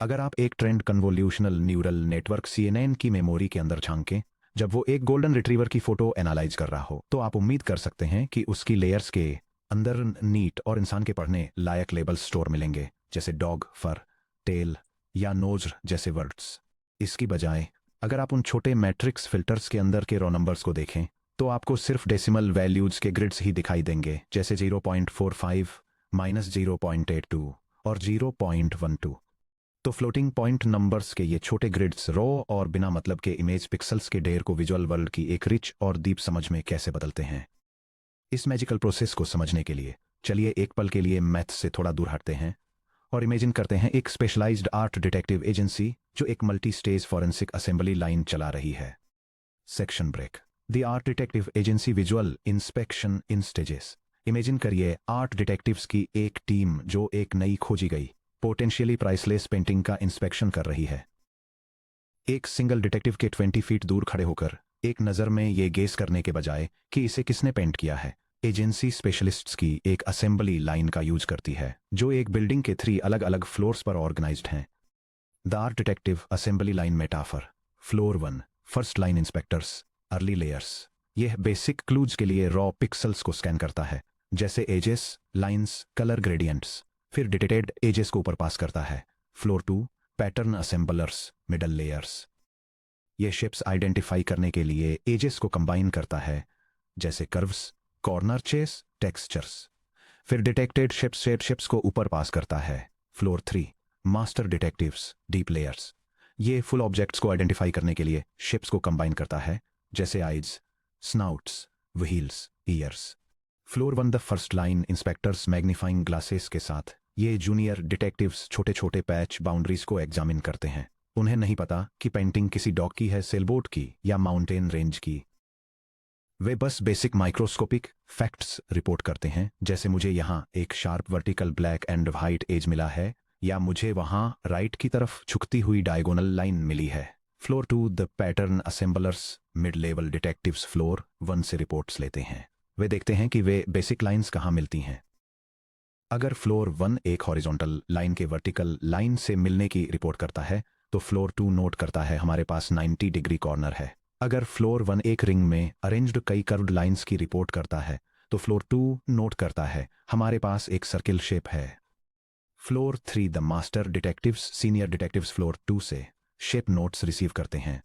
अगर आप एक trend convolutional neural network CNN की मेमोरी के अंदर झांकें, जब वो एक गोल्डन रिट्रीवर की फोटो एनालाइज कर रहा हो, तो आप उम्मीद कर सकते हैं कि उसकी लेयर्स के अंदर नीट और इंसान के पढ़ने लायक लेबल्स स्टोर मिलेंगे, जैसे डॉग, फर, टेल या नोज जैसे वर्ड्स। इसकी बजाय अगर आप उन छोटे मैट्रिक्स फिल्टर्स के अंदर के रॉ नंबर्स को देखें, तो आपको सिर्फ डेसिमल वैल्यूज के ग्रिड्स ही दिखाई देंगे, जैसे 0.45 -0.82 और 0.12। तो फ्लोटिंग पॉइंट नंबर्स के ये छोटे ग्रिड्स रॉ और बिना मतलब के इमेज पिक्सल्स के ढेर को विजुअल वर्ल्ड की एक रिच और डीप समझ में कैसे बदलते हैं। इस मैजिकल प्रोसेस को समझने के लिए चलिए एक पल के लिए मैथ से थोड़ा दूर हटते हैं और इमेजिन करते हैं एक स्पेशलाइज्ड आर्ट डिटेक्टिव एजेंसी जो एक multi stage forensic assembly line चला रही है। Section break. The art detective agency visual inspection in stages. Imagine करिए आर्ट डिटेक्टिव्स की एक टीम जो एक नई खोजी गई पोटेंशियली प्राइसलेस पेंटिंग का इंस्पेक्शन कर रही है। एक सिंगल डिटेक्टिव के 20 फीट दूर खड़े होकर एक नज़र में ये गेस करने के बजाय कि इसे किसने पेंट किया है, एजेंसी स्पेशलिस्ट्स की एक असेंबली लाइन का यूज करती है जो एक बिल्डिंग के 3 अलग अलग फ्लोर्स पर ऑर्गेनाइज्ड हैं। The art detective assembly line metaphor. Floor 1 first line inspectors, early layers. यह बेसिक क्लूज के लिए रॉ पिक्सल्स को स्कैन करता है, जैसे एजेस, लाइंस, कलर ग्रेडियंट्स, फिर डिटेक्टेड एजेस को ऊपर पास करता है। Floor 2 pattern assemblers, middle layers. ये शेप्स आइडेंटिफाई करने के लिए एजेस को कंबाइन करता है, जैसे कर्व्स, कॉर्नर चेस, टेक्सचर्स। फिर डिटेक्टेड शेप्स को ऊपर पास करता है। Floor 3 master detectives, deep layers. ये फुल ऑब्जेक्ट्स को आइडेंटिफाई करने के लिए शेप्स को कंबाइन करता है, जैसे eyes, snouts, wheels, ears. Floor 1 the first line inspectors magnifying glasses के साथ। ये जूनियर डिटेक्टिव्स छोटे छोटे पैच बाउंड्रीज को एग्जामिन करते हैं। उन्हें नहीं पता कि पेंटिंग किसी डॉग की है, सेलबोट की या माउंटेन रेंज की। वे बस बेसिक माइक्रोस्कोपिक फैक्ट्स रिपोर्ट करते हैं, जैसे मुझे यहाँ एक sharp vertical black and white edge मिला है, या मुझे वहाँ राइट की तरफ झुकती हुई डायगोनल लाइन मिली है। Floor 2 the pattern assemblers, mid level detectives floor 1 से रिपोर्ट्स लेते हैं। वे देखते हैं कि वे बेसिक लाइंस कहाँ मिलती हैं। अगर फ्लोर 1 एक हॉरिजॉन्टल लाइन के वर्टिकल लाइन से मिलने की रिपोर्ट करता है, तो फ्लोर 2 नोट करता है हमारे पास 90 डिग्री कॉर्नर है। अगर फ्लोर 1 एक रिंग में अरेंज्ड कई कर्व्ड लाइंस की रिपोर्ट करता है, तो फ्लोर 2 नोट करता है हमारे पास एक सर्किल शेप है। Floor 3 the master detectives, senior detectives floor 2 से शेप नोट्स रिसीव करते हैं।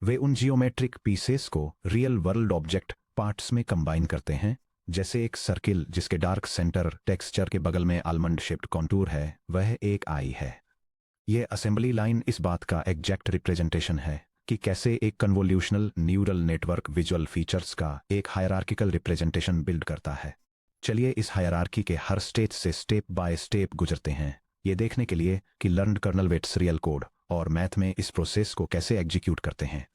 वे उन जियोमेट्रिक पीसेस को रियल वर्ल्ड ऑब्जेक्ट पार्ट्स में कंबाइन करते हैं, जैसे एक सर्किल जिसके डार्क सेंटर टेक्सचर के बगल में आलमंड शेप्ड कॉन्टूर है, वह एक आई है। यह असेंबली लाइन इस बात का एग्जैक्ट रिप्रेजेंटेशन है कि कैसे एक convolutional neural network visual features का एक हायरार्किकल रिप्रेजेंटेशन बिल्ड करता है। चलिए इस हायरार्की के हर स्टेज से स्टेप बाय स्टेप गुजरते हैं, ये देखने के लिए कि learned kernel weights real code और मैथ में इस प्रोसेस को कैसे एग्जीक्यूट करते हैं।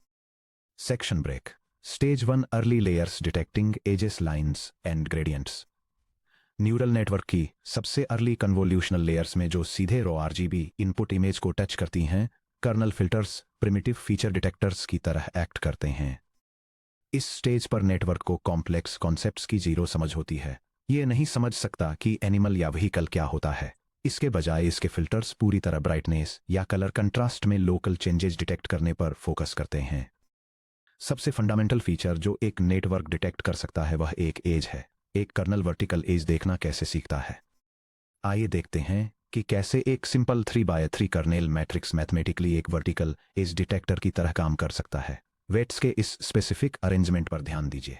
Section break. Stage 1 early layers detecting edges, lines and gradients. Neural network की सबसे अर्ली कन्वोल्यूशनल लेयर्स में जो सीधे रॉ RGB इनपुट इमेज को टच करती हैं, kernel filters primitive feature detectors की तरह एक्ट करते हैं। इस स्टेज पर नेटवर्क को कॉम्प्लेक्स कॉन्सेप्ट्स की जीरो समझ होती है। ये नहीं समझ सकता कि एनिमल या व्हीकल क्या होता है। इसके बजाय इसके फिल्टर्स पूरी तरह ब्राइटनेस या कलर कंट्रास्ट में लोकल चेंजेस डिटेक्ट करने पर फोकस करते हैं। सबसे फंडामेंटल फीचर जो एक नेटवर्क डिटेक्ट कर सकता है वह एक एज है। एक कर्नल वर्टिकल एज देखना कैसे सीखता है, आइए देखते हैं कि कैसे एक simple 3x3 kernel matrix mathematically एक वर्टिकल एज डिटेक्टर की तरह काम कर सकता है। वेट्स के इस स्पेसिफिक अरेंजमेंट पर ध्यान दीजिए।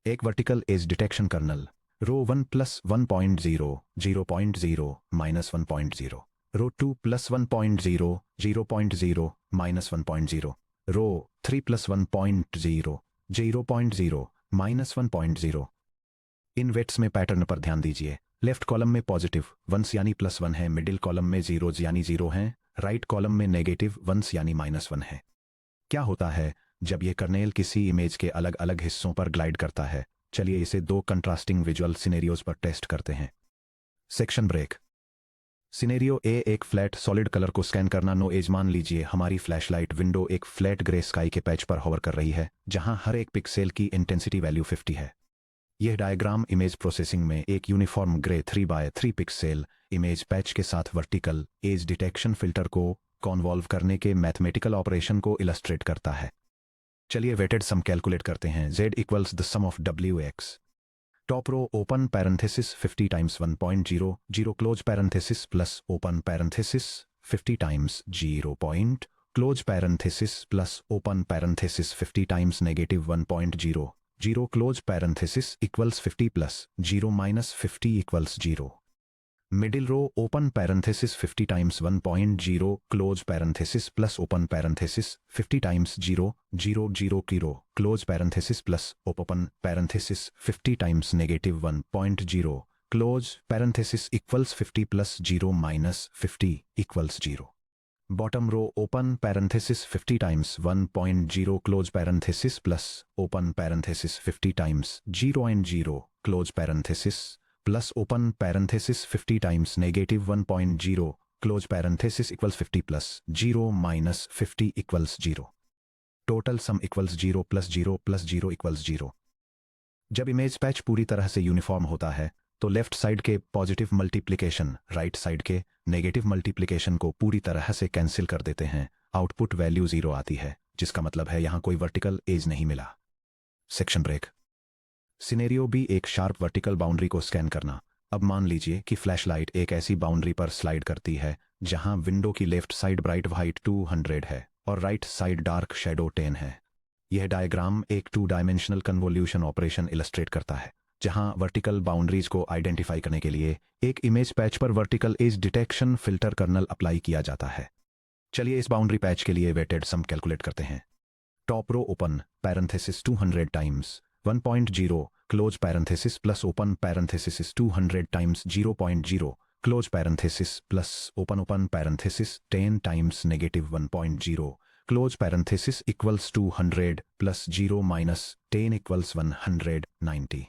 एक वर्टिकल एज डिटेक्शन कर्नल रो 1 + 1.0 0.0 -1.0, रो 2 + 1.0 0.0 -1.0, रो 3 + 1.0 0.0 -1.0। इन वेट्स में पैटर्न पर ध्यान दीजिए। लेफ्ट कॉलम में पॉजिटिव 1s यानी +1 है, मिडिल कॉलम में 0s यानी 0 हैं, राइट कॉलम में नेगेटिव 1s यानी -1 है। क्या होता है जब यह कर्नेल किसी इमेज के अलग अलग हिस्सों पर ग्लाइड करता है? चलिए इसे 2 कंट्रास्टिंग विजुअल सिनेरियोज पर टेस्ट करते हैं। Section break. सिनेरियो ए, एक फ्लैट सॉलिड कलर को स्कैन करना। No edge. मान लीजिए हमारी फ्लैशलाइट विंडो एक फ्लैट ग्रे स्काई के पैच पर होवर कर रही है, जहां हर एक पिक्सेल की इंटेंसिटी वैल्यू 50 है। यह डायग्राम इमेज प्रोसेसिंग में एक uniform grey 3x3 pixel image patch के साथ वर्टिकल एज डिटेक्शन फिल्टर को कॉन्वॉल्व करने के मैथमेटिकल ऑपरेशन को इलस्ट्रेट करता है। चलिए वेटेड सम कैलकुलेट करते हैं। z equals the sum of wx। Top row open parenthesis 50 times 1.00 close parenthesis plus open parenthesis 50 times 0 point close parenthesis plus open parenthesis 50 times -1.00 close parenthesis equals 50 plus 0 minus 50 equals 0। Middle row open parenthesis 50 times 1.0 close parenthesis plus open parenthesis 50 times 0.00 close parenthesis plus open parenthesis 50 times -1.0 close parenthesis equals 50 plus 0 minus 50 equals 0। Bottom row open parenthesis 50 times 1.0 close parenthesis plus open parenthesis 50 times 0.0 close parenthesis plus open parenthesis 50 times -1.0 close parenthesis equals 50 plus 0 minus 50 equals 0। Total sum equals 0 plus 0 plus 0 equals 0। जब image patch पूरी तरह से uniform होता है तो left side के positive multiplication right side के negative multiplication को पूरी तरह से कैंसिल कर देते हैं। आउटपुट वैल्यू 0 आती है, जिसका मतलब है यहां कोई वर्टिकल एज नहीं मिला। Section break. सिनेरियो भी एक शार्प वर्टिकल बाउंड्री को स्कैन करना। अब मान लीजिए कि फ्लैशलाइट एक ऐसी बाउंड्री पर स्लाइड करती है जहां विंडो की लेफ्ट साइड ब्राइट वाइट 200 है और राइट साइड डार्क शेडो 10 है। यह डायग्राम एक 2 डायमेंशनल कन्वोल्यूशन ऑपरेशन इलस्ट्रेट करता है, जहां वर्टिकल बाउंड्रीज को आइडेंटिफाई करने के लिए एक इमेज पैच पर vertical edge detection filter kernel apply किया जाता है। चलिए इस बाउंड्री पैच के लिए वेटेड सम कैलकुलेट करते हैं। Top row open parenthesis 200 times 1.0 close parenthesis plus open parenthesis 200 times 0.0 close parenthesis plus open parenthesis 10 times -1.0 close parenthesis equals 200 plus 0 minus 10 equals 190।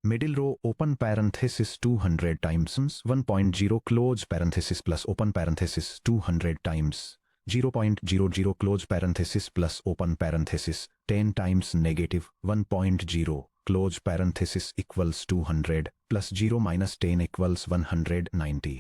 Middle row open parenthesis 200 times 1.0 close parenthesis plus open parenthesis 200 times 0.00 close parenthesis plus open parenthesis 10 times -1.0 close parenthesis equals 200 plus 0 minus 10 equals 190।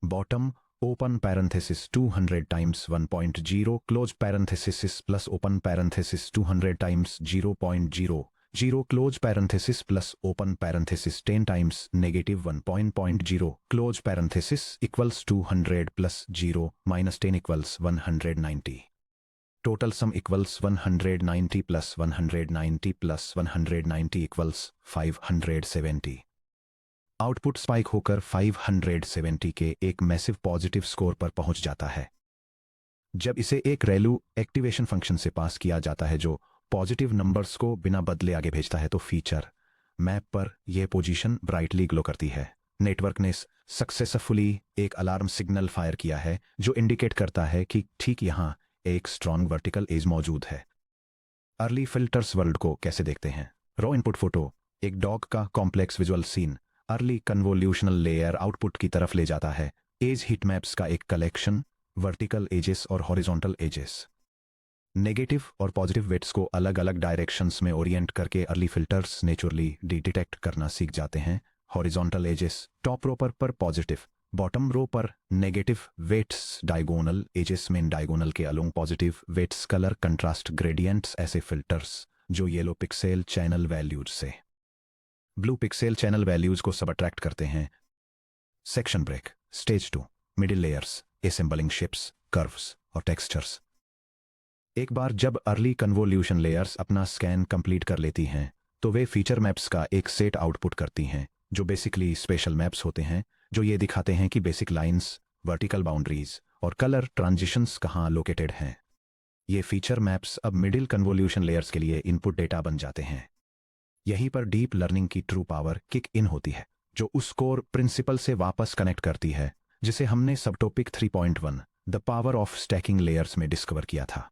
Bottom open parenthesis 200 times 1.0 close parenthesis plus open parenthesis 200 times 0.00 close parenthesis plus open parenthesis 10 times -1.0 close parenthesis equals 200 plus 0 minus 10 equals 190। Total sum equals 190 plus 190 plus 190 equals 570। Output spike होकर 570 के एक massive positive score पर पहुंच जाता है। जब इसे एक रेलू एक्टिवेशन फंक्शन से पास किया जाता है जो पॉजिटिव नंबर्स को बिना बदले आगे भेजता है, तो फीचर मैप पर यह पोजीशन ब्राइटली ग्लो करती है। नेटवर्क ने सक्सेसफुली एक अलार्म सिग्नल फायर किया है जो इंडिकेट करता है कि ठीक यहां एक स्ट्रॉन्ग वर्टिकल एज मौजूद है। अर्ली फिल्टर्स वर्ल्ड को कैसे देखते हैं? रॉ इनपुट फोटो एक डॉग का complex visual scene early convolutional layer output की तरफ ले जाता है। एज हीट मैप्स का एक कलेक्शन, वर्टिकल एजेस और हॉरिजॉन्टल एजेस। नेगेटिव और पॉजिटिव वेट्स को अलग अलग डायरेक्शंस में ओरिएंट करके अर्ली फिल्टर्स नेचुरली डिटेक्ट करना सीख जाते हैं। हॉरिजॉन्टल एजेस टॉप रो पर पॉजिटिव, बॉटम रो पर नेगेटिव वेट्स, डायगोनल एजेस में डायगोनल के along positive weights, colour contrast gradients ऐसे फिल्टर्स जो येलो पिक्सेल चैनल वैल्यूज से ब्लू पिक्सेल चैनल वैल्यूज को सबट्रैक्ट करते हैं। Section break. Stage 2 middle layers, assembling shapes, curves और टेक्सचर्स। एक बार जब अर्ली कन्वोल्यूशन लेयर्स अपना स्कैन कंप्लीट कर लेती हैं तो वे फीचर मैप्स का एक सेट आउटपुट करती हैं जो बेसिकली स्पेशल मैप्स होते हैं, जो ये दिखाते हैं कि बेसिक लाइंस, वर्टिकल बाउंड्रीज और कलर ट्रांजिशंस कहाँ लोकेटेड हैं। ये फीचर मैप्स अब मिडिल कन्वोल्यूशन लेयर्स के लिए इनपुट डेटा बन जाते हैं। यहीं पर डीप लर्निंग की ट्रू पावर किक इन होती है, जो उस कोर प्रिंसिपल से वापस कनेक्ट करती है जिसे हमने subtopic 3.1 the power of stacking layers में डिस्कवर किया था।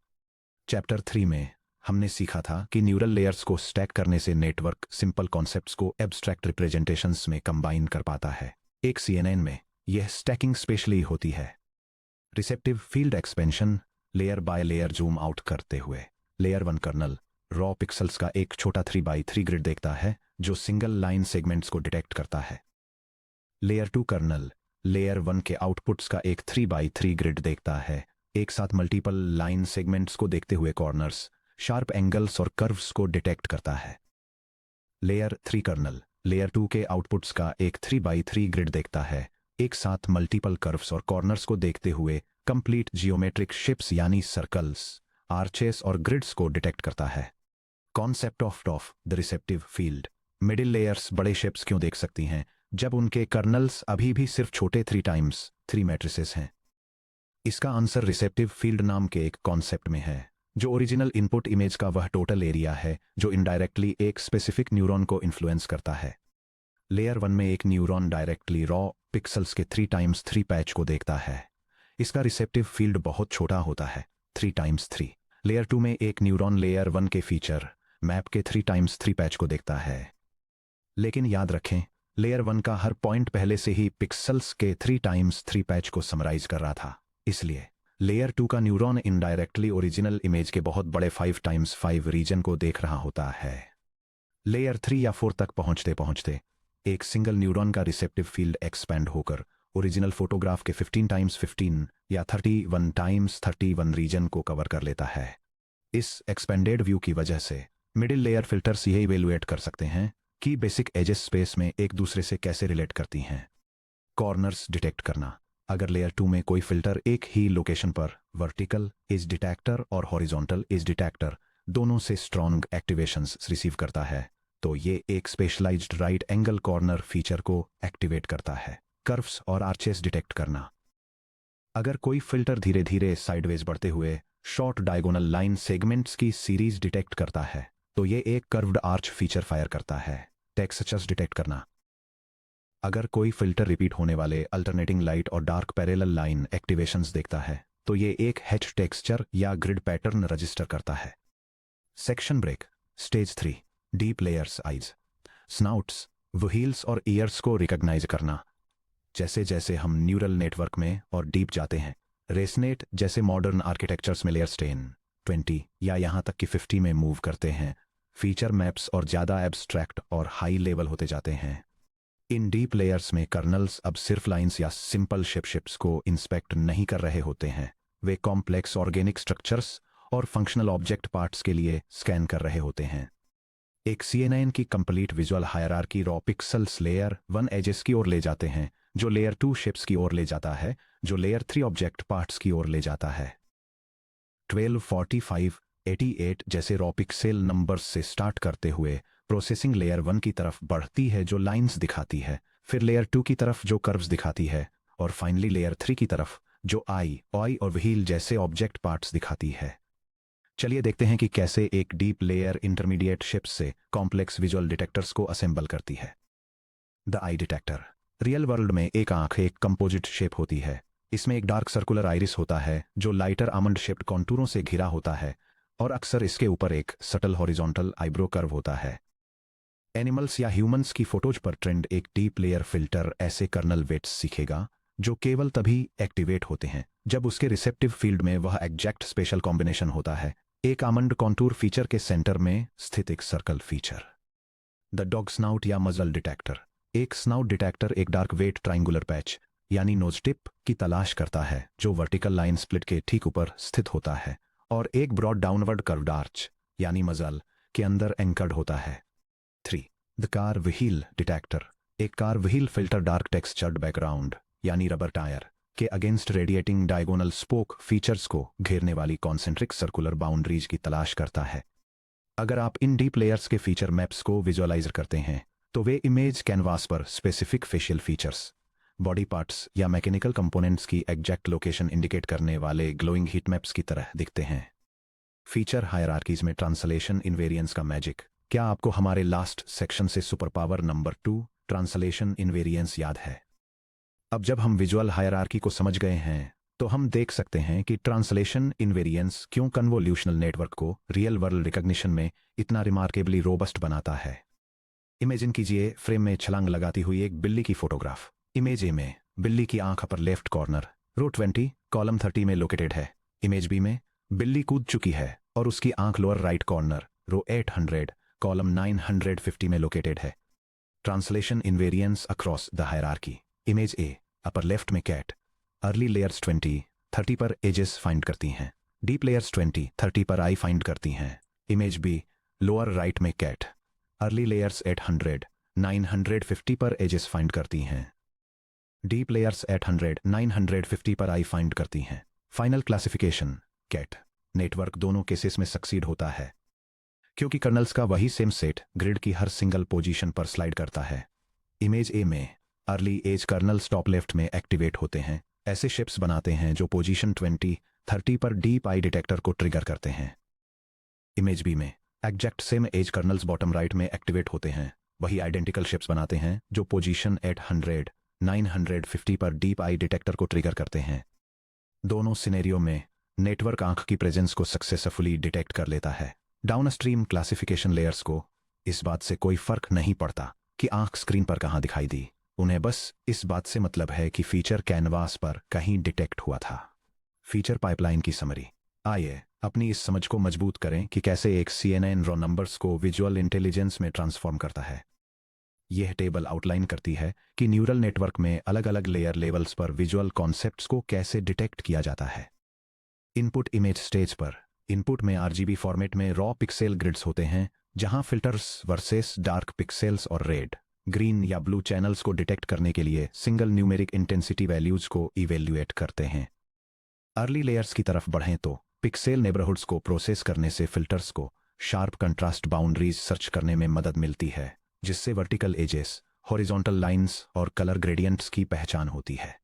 चैप्टर 3 में हमने सीखा था कि न्यूरल लेयर्स को स्टैक करने से नेटवर्क सिंपल कॉन्सेप्ट्स को एब्स्ट्रैक्ट रिप्रेजेंटेशंस में कंबाइन कर पाता है। एक CNN में यह स्टैकिंग स्पेशली होती है। Receptive field expansion, layer by layer zoom out करते हुए लेयर 1 कर्नल रॉ पिक्सल्स का एक छोटा 3x3 ग्रिड देखता है जो सिंगल लाइन सेगमेंट्स को डिटेक्ट करता है। लेयर 2 कर्नल लेयर 1 के आउटपुट्स का एक 3x3 ग्रिड देखता है, एक साथ मल्टीपल लाइन सेगमेंट्स को देखते हुए कॉर्नर्स, शार्प एंगल्स और कर्व्स को डिटेक्ट करता है। लेयर 3 कर्नल लेयर 2 के आउटपुट्स का एक 3x3 ग्रिड देखता है, एक साथ मल्टीपल कर्व्स और कॉर्नर्स को देखते हुए कंप्लीट जियोमेट्रिक शेप्स यानी सर्कल्स, आर्चेस और ग्रिड्स को डिटेक्ट करता है। Concept of the receptive field. Middle layers बड़े शेप्स क्यों देख सकती हैं जब उनके कर्नल्स अभी भी सिर्फ छोटे 3x3 मैट्रिसेस हैं? इसका आंसर रिसेप्टिव फील्ड नाम के एक कॉन्सेप्ट में है, जो ओरिजिनल इनपुट इमेज का वह टोटल एरिया है जो इनडायरेक्टली एक स्पेसिफिक न्यूरॉन को इन्फ्लुएंस करता है। लेयर 1 में एक न्यूरॉन डायरेक्टली रॉ पिक्सल्स के 3x3 पैच को देखता है। इसका रिसेप्टिव फील्ड बहुत छोटा होता है, 3x3। लेयर 2 में एक न्यूरॉन लेयर 1 के फीचर मैप के 3x3 पैच को देखता है। लेकिन याद रखें, लेयर 1 का हर पॉइंट पहले से ही पिक्सल्स के 3x3 पैच को समराइज कर रहा था, इसलिए लेयर 2 का न्यूरॉन इनडायरेक्टली ओरिजिनल इमेज के बहुत बड़े 5x5 रीजन को देख रहा होता है। लेयर 3 या 4 तक पहुंचते पहुंचते एक सिंगल न्यूरॉन का रिसेप्टिव फील्ड एक्सपैंड होकर ओरिजिनल फोटोग्राफ के 15x15 या 31x31 रीजन को कवर कर लेता है। इस एक्सपेंडेड व्यू की वजह से मिडिल लेयर फिल्टर्स ये इवेलुएट कर सकते हैं कि बेसिक एजेस स्पेस में एक दूसरे से कैसे रिलेट करती हैं। कॉर्नर्स डिटेक्ट करना। अगर लेयर 2 में कोई फिल्टर एक ही लोकेशन पर वर्टिकल एज डिटेक्टर और हॉरिजॉन्टल एज डिटेक्टर दोनों से स्ट्रॉन्ग एक्टिवेशंस रिसीव करता है, तो ये एक specialised right angle corner feature को एक्टिवेट करता है। कर्व्स और आर्चेस डिटेक्ट करना। अगर कोई फिल्टर धीरे धीरे साइडवेज बढ़ते हुए शॉर्ट डायगोनल लाइन सेगमेंट्स की सीरीज डिटेक्ट करता है, तो ये एक कर्व्ड आर्च फीचर फायर करता है। टेक्सचर्स डिटेक्ट करना। अगर कोई फिल्टर रिपीट होने वाले अल्टरनेटिंग लाइट और डार्क पैरेलल लाइन एक्टिवेशंस देखता है, तो ये एक हैच टेक्सचर या ग्रिड पैटर्न रजिस्टर करता है। Section break. Stage 3 deep layers eyes, snouts, wheels और ईयर्स को रिकॉग्नाइज करना। जैसे जैसे हम न्यूरल नेटवर्क में और डीप जाते हैं, रेसनेट जैसे मॉडर्न आर्किटेक्चर्स में लेयर्स 10, 20 या यहाँ तक कि 50 में मूव करते हैं, फीचर मैप्स और ज़्यादा एब्स्ट्रैक्ट और हाई लेवल होते जाते हैं। इन डीप लेयर्स में कर्नल्स अब सिर्फ लाइंस या सिंपल शिप्स को इंस्पेक्ट नहीं कर रहे होते हैं, वे कॉम्प्लेक्स ऑर्गेनिक स्ट्रक्चर्स और फंक्शनल ऑब्जेक्ट पार्ट्स के लिए स्कैन कर रहे होते हैं। एक CNN की complete visual hierarchy raw pixels layer 1 edges की ओर ले जाते हैं, जो लेयर 2 शिप्स की ओर ले जाता है, जो लेयर 3 ऑब्जेक्ट पार्ट्स की ओर ले जाता है। 12, 45, 88 जैसे रॉ पिक्सेल नंबर्स से स्टार्ट करते हुए प्रोसेसिंग लेयर 1 की तरफ बढ़ती है जो लाइंस दिखाती है, फिर लेयर 2 की तरफ जो कर्व्स दिखाती है, और फाइनली लेयर 3 की तरफ जो आई और व्हील जैसे ऑब्जेक्ट पार्ट्स दिखाती है। चलिए देखते हैं कि कैसे एक डीप लेयर इंटरमीडिएट शिप्स से कॉम्प्लेक्स विजुअल डिटेक्टर्स को असेंबल करती है। The I detector. Real world में एक आंख एक कंपोजिट शेप होती है। इसमें एक डार्क सर्कुलर आइरिस होता है जो लाइटर आमंड शेप्ड कॉन्टूरों से घिरा होता है, और अक्सर इसके ऊपर एक सटल हॉरिजॉन्टल आईब्रो कर्व होता है। एनिमल्स या ह्यूमंस की फोटोज पर ट्रेंड एक डीप लेयर फिल्टर ऐसे कर्नल वेट्स सीखेगा जो केवल तभी एक्टिवेट होते हैं जब उसके रिसेप्टिव फील्ड में वह एग्जैक्ट स्पेशल कॉम्बिनेशन होता है, एक आमंड कॉन्टूर फीचर के सेंटर में स्थित एक circle feature. The dog snout या मजल डिटेक्टर। एक स्नाउट डिटेक्टर एक डार्क वेट ट्राइंगुलर पैच यानी नोज टिप की तलाश करता है जो वर्टिकल लाइन स्प्लिट के ठीक ऊपर स्थित होता है और एक ब्रॉड डाउनवर्ड कर्व्ड आर्च यानी मजल के अंदर एंकर्ड होता है। 3. The car wheel detector. एक car wheel filter dark textured background यानी रबर टायर के against radiating diagonal spoke features को घेरने वाली कॉन्सेंट्रिक सर्कुलर बाउंड्रीज की तलाश करता है। अगर आप इन डीप लेयर्स के फीचर मैप्स को विजुअलाइज करते हैं, तो वे इमेज कैनवास पर specific facial features, body parts या मैकेनिकल कंपोनेंट्स की एग्जैक्ट लोकेशन इंडिकेट करने वाले ग्लोइंग हीट मैप्स की तरह दिखते हैं। फीचर हायरार्कीज में ट्रांसलेशन इनवेरिएंस का मैजिक। क्या आपको हमारे लास्ट सेक्शन से super power number 2 translation invariance याद है? अब जब हम विजुअल हायरार्की को समझ गए हैं, तो हम देख सकते हैं कि ट्रांसलेशन इनवेरिएंस क्यों कन्वोल्यूशनल नेटवर्क को रियल वर्ल्ड रिकॉग्निशन में इतना रिमार्केबली रोबस्ट बनाता है। इमेजिन कीजिए फ्रेम में छलांग लगाती हुई एक बिल्ली की फोटोग्राफ। इमेज ए में बिल्ली की आंख अपर लेफ्ट कॉर्नर रो 20 कॉलम 30 में लोकेटेड है। इमेज बी में बिल्ली कूद चुकी है और उसकी आंख लोअर राइट कॉर्नर रो 800 कॉलम 950 में लोकेटेड है। Translation invariance across the hierarchy. Image A upper left में कैट अर्ली लेयर्स 20-30 पर एजेस फाइंड करती हैं। डीप लेयर्स 20-30 पर आई फाइंड करती हैं। इमेज बी लोअर राइट में कैट अर्ली लेयर्स 800-950 पर एजेस फाइंड करती हैं। डीप लेयर्स 800-950 पर आई फाइंड करती हैं। फाइनल क्लासिफिकेशन कैट नेटवर्क दोनों केसेस में सक्सीड होता है क्योंकि कर्नल्स का वही सेम सेट ग्रिड की हर सिंगल पोजीशन पर स्लाइड करता है। इमेज ए में early edge kernels top left में एक्टिवेट होते हैं। ऐसे शिप्स बनाते हैं जो पोजीशन 20-30 पर डीप आई डिटेक्टर को ट्रिगर करते हैं। इमेज बी में exact same edge kernels bottom right में एक्टिवेट होते हैं। वही आइडेंटिकल शिप्स बनाते हैं जो पोजीशन 800-950 पर डीप आई डिटेक्टर को ट्रिगर करते हैं। दोनों सिनेरियो में नेटवर्क आंख की प्रेजेंस को सक्सेसफुली डिटेक्ट कर लेता है। डाउनस्ट्रीम क्लासिफिकेशन लेयर्स को इस बात से कोई फर्क नहीं पड़ता कि आंख स्क्रीन पर कहां दिखाई दी। उन्हें बस इस बात से मतलब है कि फीचर कैनवास पर कहीं डिटेक्ट हुआ था। फीचर पाइपलाइन की समरी। आइए अपनी इस समझ को मजबूत करें कि कैसे एक CNN रॉ नंबर्स को विजुअल इंटेलिजेंस में ट्रांसफॉर्म करता है। यह टेबल आउटलाइन करती है कि न्यूरल नेटवर्क में अलग अलग लेयर लेवल्स पर विजुअल कॉन्सेप्ट्स को कैसे डिटेक्ट किया जाता है। इनपुट इमेज स्टेज पर इनपुट में RGB फॉर्मेट में रॉ पिक्सेल ग्रिड्स होते हैं जहां फिल्टर्स वर्सेस डार्क पिक्सेल्स और रेड, ग्रीन या ब्लू चैनल्स को डिटेक्ट करने के लिए सिंगल न्यूमेरिक इंटेंसिटी वैल्यूज को इवेल्युएट करते हैं। अर्ली लेयर्स की तरफ बढ़ें तो पिक्सेल नेबरहुड्स को प्रोसेस करने से फिल्टर्स को शार्प कंट्रास्ट बाउंड्रीज सर्च करने में मदद मिलती है जिससे वर्टिकल एजेस, हॉरिजॉन्टल लाइंस और कलर ग्रेडियंट्स की पहचान होती है।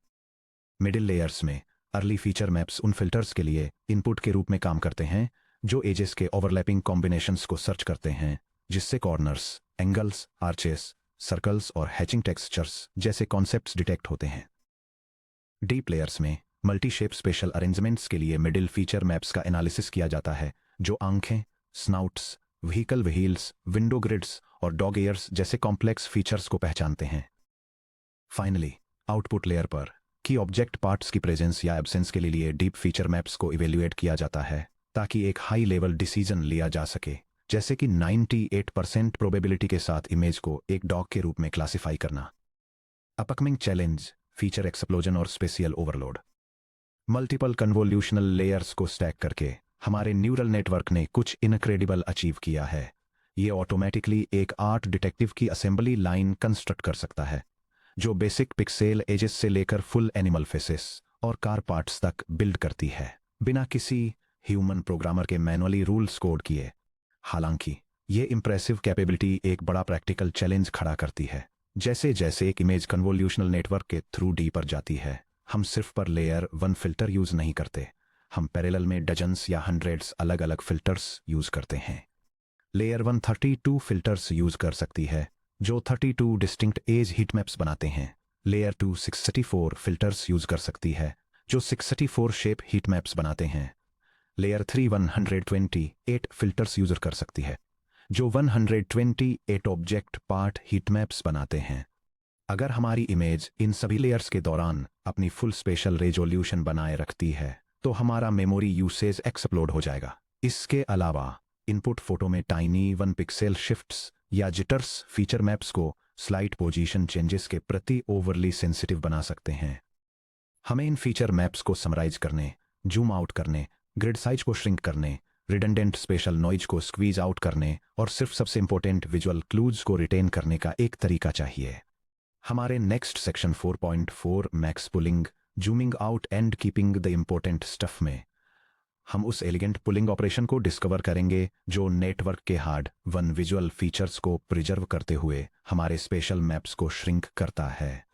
मिडिल लेयर्स में अर्ली फीचर मैप्स उन फिल्टर्स के लिए इनपुट के रूप में काम करते हैं जो एजेस के ओवरलैपिंग कॉम्बिनेशंस को सर्च करते हैं जिससे कॉर्नर्स, एंगल्स, आर्चेस, सर्कल्स और हैचिंग टेक्सचर्स जैसे कॉन्सेप्ट्स डिटेक्ट होते हैं। डीप लेयर्स में मल्टी शेप स्पेशल अरेंजमेंट्स के लिए मिडिल फीचर मैप्स का एनालिसिस किया जाता है जो आंखें, snouts, vehicle wheels, window grids और डॉग एयर्स जैसे कॉम्प्लेक्स फीचर्स को पहचानते हैं। फाइनली आउटपुट लेयर पर की ऑब्जेक्ट पार्ट्स की प्रेजेंस या एब्सेंस के लिए डीप फीचर मैप्स को इवेल्युएट किया जाता है ताकि एक हाई लेवल डिसीजन लिया जा सके, जैसे कि 98% प्रोबेबिलिटी के साथ इमेज को एक डॉग के रूप में क्लासिफाई करना। अपकमिंग चैलेंज फीचर एक्सप्लोजन और spatial overload. Multiple convolutional layers को स्टैक करके हमारे न्यूरल नेटवर्क ने कुछ इनक्रेडिबल अचीव किया है। ये ऑटोमेटिकली एक आर्ट डिटेक्टिव की असेंबली लाइन कंस्ट्रक्ट कर सकता है जो बेसिक पिक्सेल एजेस से लेकर फुल एनिमल फेसेस और कार पार्ट्स तक बिल्ड करती है बिना किसी ह्यूमन प्रोग्रामर के मैनुअली रूल्स कोड किए। हालांकि ये इंप्रेसिव कैपेबिलिटी एक बड़ा प्रैक्टिकल चैलेंज खड़ा करती है। जैसे जैसे एक इमेज कन्वोल्यूशनल नेटवर्क के थ्रू डी पर जाती है, हम सिर्फ पर लेयर 1 फिल्टर यूज नहीं करते, हम पैरेलल में डजन्स या हंड्रेड्स अलग अलग फिल्टर्स यूज करते हैं। लेयर 1 32 फिल्टर्स यूज कर सकती है जो 32 डिस्टिंक्ट एज हीट मैप्स बनाते हैं। लेयर 2 634 फिल्टर्स यूज कर सकती है जो 634 शेप हीट मैप्स बनाते हैं। लेयर 3 128 फिल्टर्स यूज कर सकती है जो 128 ऑब्जेक्ट पार्ट हीट मैप्स बनाते हैं। अगर हमारी इमेज इन सभी लेयर्स के दौरान अपनी फुल स्पेशल रेजोल्यूशन बनाए रखती है तो हमारा मेमोरी यूसेज एक्सप्लोड हो जाएगा। इसके अलावा इनपुट फोटो में टाइनी 1 पिक्सेल शिफ्ट्स या जिटर्स फीचर मैप्स को स्लाइट पोजीशन चेंजेस के प्रति ओवरली सेंसिटिव बना सकते हैं। हमें इन फीचर मैप्स को समराइज करने, जूम आउट करने, ग्रिड साइज को श्रिंक करने, रिडंडेंट स्पेशल नॉइज को स्क्वीज आउट करने और सिर्फ सबसे इंपॉर्टेंट विजुअल क्लूज को रिटेन करने का एक तरीका चाहिए। हमारे next section 4.4 max pulling, zooming out and keeping the important stuff में हम उस एलिगेंट पुलिंग ऑपरेशन को डिस्कवर करेंगे जो नेटवर्क के हार्ड वन विजुअल फीचर्स को प्रिजर्व करते हुए हमारे स्पेशल मैप्स को श्रिंक करता है।